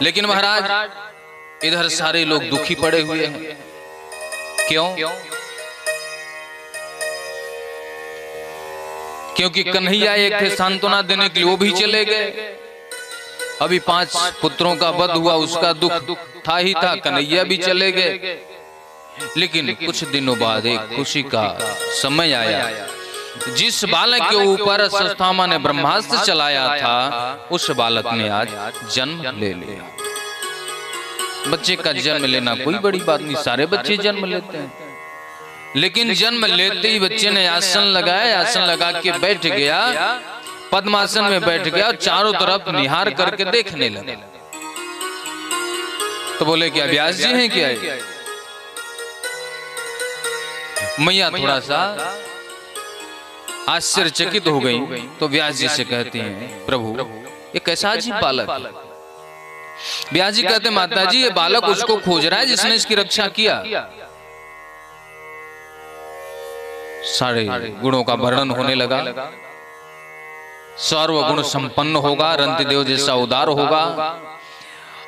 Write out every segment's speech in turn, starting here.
लेकिन महाराज इधर सारे लोग दुखी पड़े हुए हैं। क्यों? क्योंकि कन्हैया एक थे सांत्वना देने के लिए, वो भी चले गए। अभी 5 पुत्रों का वध हुआ, उसका दुख था ही था, कन्हैया भी चले गए। लेकिन कुछ दिनों बाद एक खुशी का समय आया। जिस बालक के ऊपर सस्थामा ने ब्रह्मास्त्र चलाया था, उस बालक ने आज जन्म ले लिया। बच्चे का जन्म लेना कोई बड़ी बात नहीं, सारे बच्चे जन्म लेते हैं। लेकिन जन्म लेते ही बच्चे ने आसन लगाया, आसन लगा के बैठ गया, पद्मासन में बैठ गया और चारों तरफ निहार करके देखने लगा। तो बोले क्या व्यास जी हैं क्या? मैया थोड़ा सा आश्चर्यचकित हो गई। तो व्यास जी से कहते हैं, प्रभु ये कैसा अजीब बालक है? व्यास जी कहते, माता जी ये बालक उसको खोज रहा है जिसने इसकी रक्षा किया। सारे गुणों का वर्णन होने लगा। सर्वगुण संपन्न होगा, रंतिदेव जैसा उदार होगा,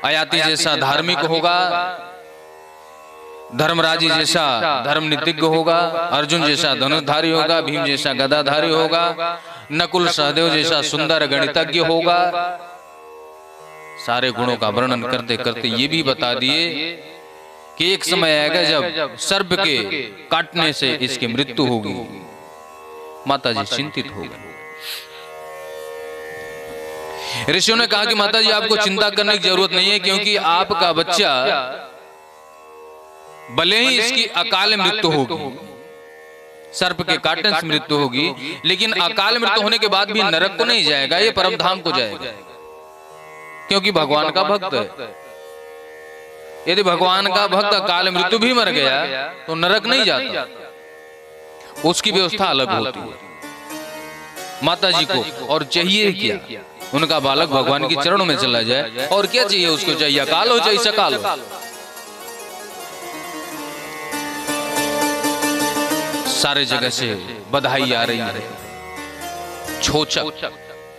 अयाति जैसा धार्मिक होगा, धर्मराजी जैसा धर्मनीतिज्ञ होगा, अर्जुन जैसा धनुर्धारी होगा, भीम जैसा गदाधारी होगा, नकुल सहदेव जैसा सुंदर गणितज्ञ होगा। सारे गुणों का वर्णन करते करते ये भी बता दिए कि एक समय आएगा जब सर्प के काटने से इसकी मृत्यु होगी। माताजी चिंतित हो गई। ऋषियों ने कहा कि माताजी आपको चिंता करने की जरूरत नहीं है, क्योंकि आपका बच्चा भले ही इसकी अकाल मृत्यु होगी, सर्प के काटने से मृत्यु होगी, लेकिन अकाल मृत्यु होने के बाद भी नरक को नहीं जाएगा, ये परम धाम को जाएगा, क्योंकि भगवान का भक्त है। यदि भगवान का भक्त अकाल मृत्यु भी मर गया तो नरक नहीं जाता, उसकी व्यवस्था अलग होती है। माता जी को और चाहिए क्या? उनका बालक भगवान के चरणों में चला जाए, और क्या चाहिए उसको? चाहिए अकाल हो चाहे सकाल हो। सारे जगह से बधाई आ रही है। छोचक,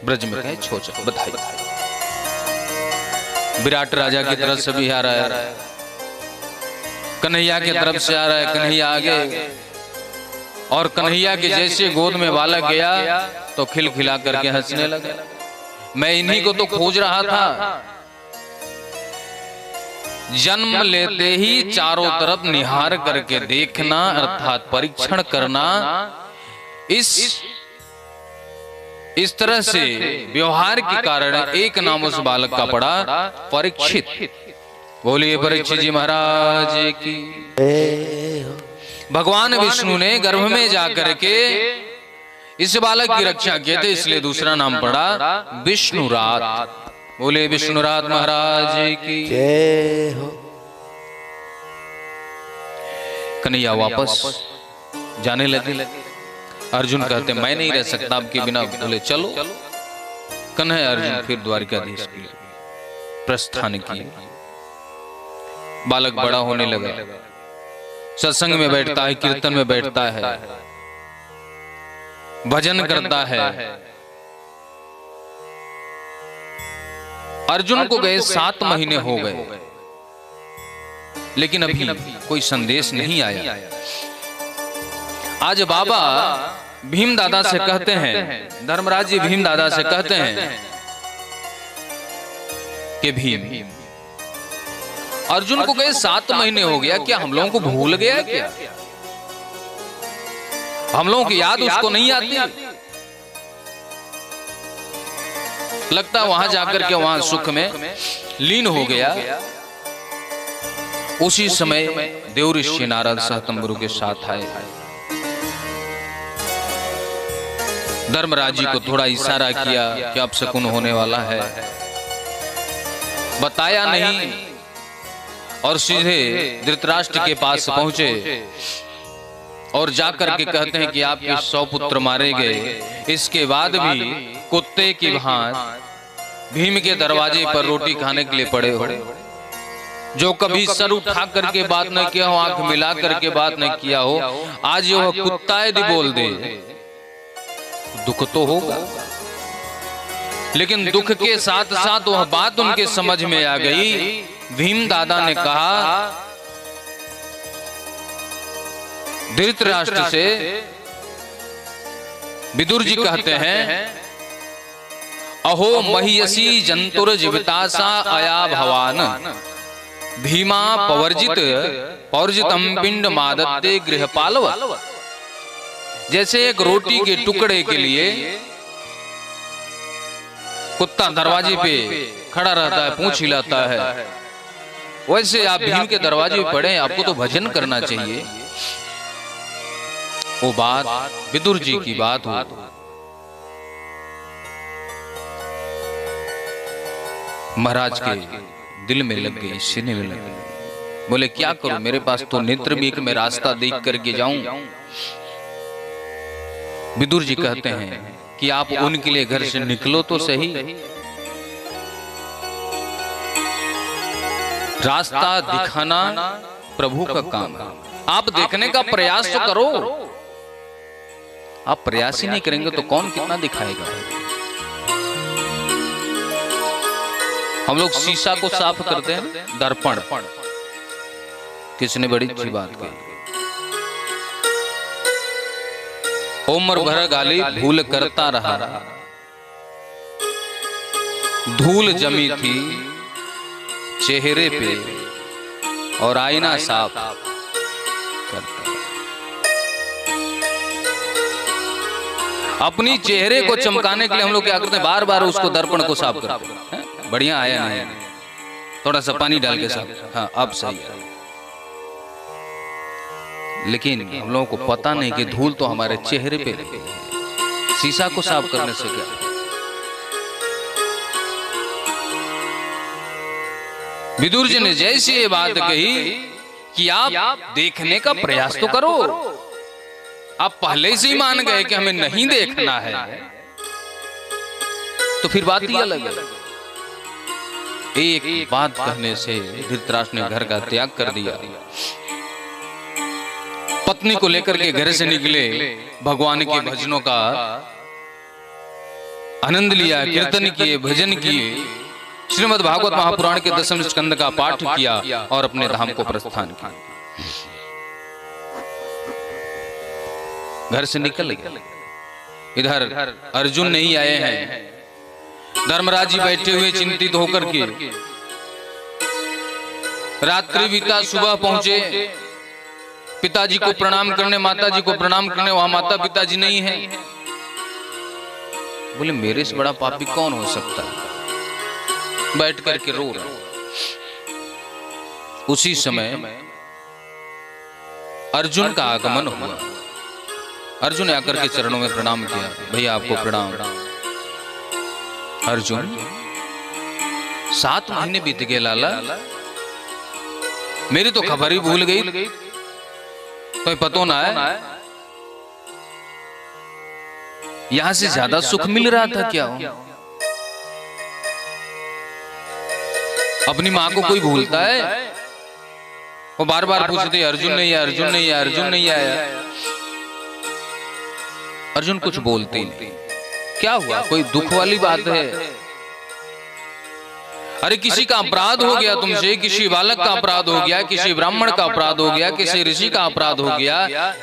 ब्रज में कहे छोचक, बधाई। विराट राजा की तरफ से भी आ रहा है, कन्हैया की तरफ से आ रहा है। कन्हैया आगे, और कन्हैया के जैसे गोद में बालक गया तो खिलखिला करके हंसने लगा। मैं इन्हीं को तो खोज रहा था। जन्म लेते ही चारों तरफ निहार करके देखना, अर्थात परीक्षण करना, इस तरह से व्यवहार के कारण एक नाम उस बालक का पड़ा, परीक्षित। बोलिए परीक्षित जी महाराज की। भगवान विष्णु ने गर्भ में जाकर के इस बालक की रक्षा किए थे, इसलिए दूसरा नाम पड़ा विष्णुरात। बोले विष्णुरात महाराज की जय हो। कन्हैया वापस जाने लगे। अर्जुन कहते मैं नहीं रह सकता आपके बिना। बोले चलो। कन्हैया अर्जुन फिर द्वारिकाधीश के लिए प्रस्थान किए। बालक बड़ा होने लगा, सत्संग में बैठता है, कीर्तन में बैठता है, भजन करता है। अर्जुन को गए 7 महीने हो गए, लेकिन अभी कोई संदेश नहीं आया। आज बाबा भीम दादा से कहते हैं, धर्मराज जी भीम दादा से कहते हैं कि भीम, अर्जुन को गए 7 महीने हो गया, क्या हम लोगों को भूल गया? क्या हम लोगों की याद उसको नहीं आती? लगता वहां जाकर के वहां सुख में लीन हो गया। उसी समय देव ऋषि नारद सहतंबरु के साथ आए। धर्मराज जी को थोड़ा इशारा किया कि अब शकुन होने वाला है, बताया नहीं, और सीधे धृतराष्ट्र के पास पहुंचे और जाकर के कहते हैं कि आपके 100 पुत्र मारे गए, इसके बाद भी कुत्ते की भांति भीम के दरवाजे पर रोटी खाने के लिए पड़े हो। जो कभी सर उठा करके बात न किया हो, आंख मिला करके बात न किया हो, आज वह कुत्ता यदि बोल दे दुख तो होगा। लेकिन दुख के साथ साथ वह बात उनके समझ में आ गई। भीम दादा ने कहा धृतराष्ट्र से, विदुर जी कहते हैं अहो महियसी जंतुर जीवितासा अया भवान भीमा पवर्जितम पिंड मादत्ते गृहपालव। जैसे एक रोटी के टुकड़े के लिए कुत्ता दरवाजे पे खड़ा रहता है, पूंछ हिलाता है, वैसे आप भीम के दरवाजे पे पड़े, आपको तो भजन करना चाहिए। वो बात विदुर जी की बात हो। महाराज के दिल में लग गई, सीने में लग गई। बोले क्या करूं, मेरे पास तो नेत्र भी, मैं रास्ता देख करके जाऊं। विदुर जी कहते हैं कि आप उनके लिए घर से निकलो तो सही, रास्ता दिखाना प्रभु का काम है, आप देखने का प्रयास तो करो। आप प्रयास ही नहीं करेंगे तो कौन कितना दिखाएगा। हम लोग शीशा को साफ करते हैं, दर्पण, किसने बड़ी अच्छी बात कही, उम्र भर गाली भूल करता रहा, धूल जमी थी चेहरे पे और आईना साफ करता। अपनी चेहरे को चमकाने के लिए हम लोग क्या करते हैं, बार बार उसको दर्पण को साफ करते हैं। बढ़िया आया नहीं, थोड़ा सा पानी डाल के साफ, हाँ अब सही है। लेकिन हम लोगों को पता नहीं कि धूल तो हमारे चेहरे पे लगी है, शीशा को साफ करने से क्या। विदुर जी ने जैसी ये बात कही कि आप देखने का प्रयास तो करो, आप पहले से ही मान गए कि हमें नहीं देखना है, तो फिर बात ही अलग है। एक बात कहने से धृतराष्ट्र ने घर का त्याग कर दिया, पत्नी को लेकर के घर से निकले, भगवान के भजनों का आनंद लिया, कीर्तन किए, भजन किए, श्रीमद् भागवत महापुराण के 10वें स्कंद का पाठ किया और अपने धाम को प्रस्थान किया। घर से निकल गए। इधर अर्जुन नहीं आए हैं, धर्मराज जी बैठे हुए चिंतित होकर के। रात्रि बीता, सुबह पहुंचे, पिताजी को प्रणाम करने, माताजी को प्रणाम करने, वहां माता पिताजी नहीं है। बोले मेरे से बड़ा पापी कौन हो सकता है, बैठ करके रो रहा। उसी समय अर्जुन का आगमन हुआ। अर्जुन ने आकर के चरणों में प्रणाम किया, भैया आपको प्रणाम। अर्जुन 7 महीने बीत गए लाला, मेरी तो खबर ही भूल गई, कोई पतो ना है। यहां से ज्यादा सुख मिल रहा था क्या? अपनी मां को कोई भूलता है? वो बार बार पूछते अर्जुन नहीं आया, अर्जुन नहीं आया, अर्जुन नहीं आया। अर्जुन कुछ बोलते नहीं। क्या हुआ, कोई दुख वाली बात है? अरे किसी का अपराध हो गया तुमसे, किसी बालक का अपराध हो गया, किसी ब्राह्मण का अपराध हो गया, किसी ऋषि का अपराध हो गया,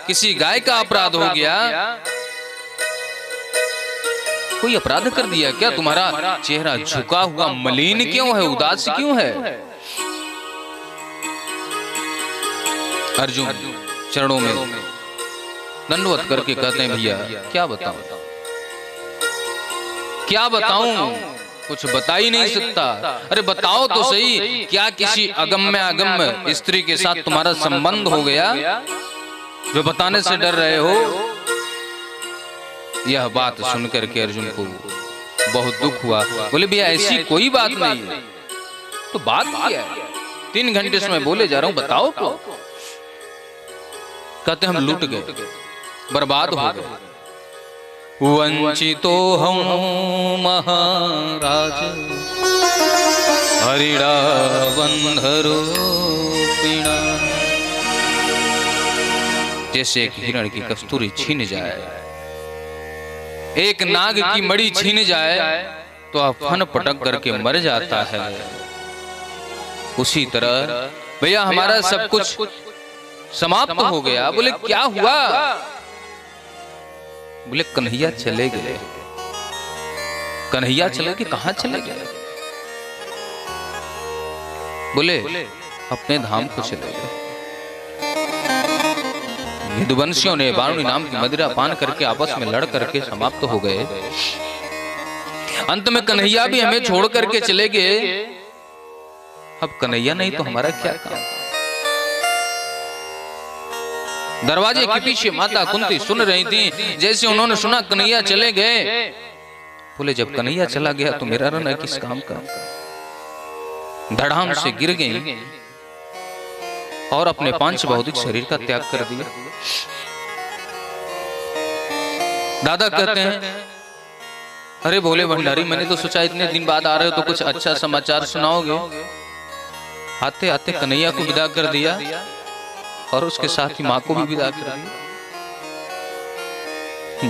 किसी गाय का अपराध हो गया, कोई अपराध कर दिया क्या? तुम्हारा चेहरा झुका हुआ मलिन क्यों है, उदास क्यों है? अर्जुन चरणों में दंडवत करके कहते हैं भैया क्या बताऊं, क्या बताऊं, कुछ बता ही नहीं सकता। अरे बताओ तो सही, क्या किसी अगम्य अगम्य स्त्री के साथ तुम्हारा संबंध हो गया जो बताने से डर रहे हो? यह बात सुनकर के अर्जुन को बहुत दुख हुआ। बोले भैया ऐसी कोई बात नहीं है। तो बात क्या है? 3 घंटे से मैं बोले जा रहा हूं, बताओ तो। कहते हम लूट गए, बर्बाद हो गए, वंचितो हम महाराज हरिणा बंधरो पीड़ा। जैसे एक हिरण की कस्तूरी छीन जाए, एक नाग की मड़ी छीन जाए, तो अफन पटक करके मर जाता है, उसी तरह भैया हमारा सब कुछ समाप्त हो गया। बोले क्या हुआ? बोले कन्हैया चले गए। कन्हैया चले गए? कहां चले गए? बोले अपने धाम को चले गए। यदुवंशियों ने वारुणी नाम की मदिरा पान करके आपस में लड़ करके समाप्त हो गए। अंत में कन्हैया भी हमें छोड़ करके चले गए। अब कन्हैया नहीं तो हमारा क्या काम? दरवाजे के पीछे माता कुंती सुन रही थी। जैसे उन्होंने सुना कन्हैया चले गए, बोले जब कन्हैया चला गया तो मेरा रहना किस काम का? धड़ाम से गिर गई और अपने पांच भौतिक शरीर का त्याग कर दिया। दादा कहते हैं, अरे भोले भंडारी, मैंने तो सोचा इतने दिन बाद आ रहे हो तो कुछ अच्छा समाचार सुनाओगे। आते आते कन्हैया को विदा कर दिया और उसके साथ ही मां को भी विदा कर दिया।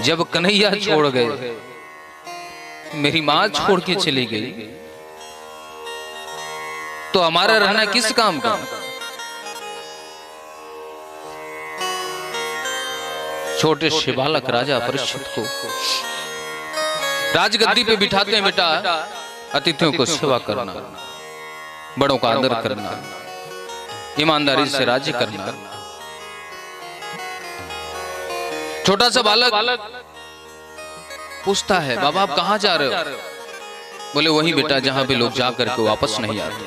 जब कन्हैया छोड़ गए, मेरी मां छोड़ के चली गई, तो हमारा रहना किस काम का? छोटे से बालक राजा परीक्षित को राजगद्दी पे बिठाते हैं। बेटा, अतिथियों को सेवा करना, बड़ों का आदर करना, ईमानदारी से राज्य करना। छोटा सा बालक पूछता है, बाबा आप कहां जा रहे हो? बोले वही बेटा जहां पे लोग जा करके वापस नहीं आते।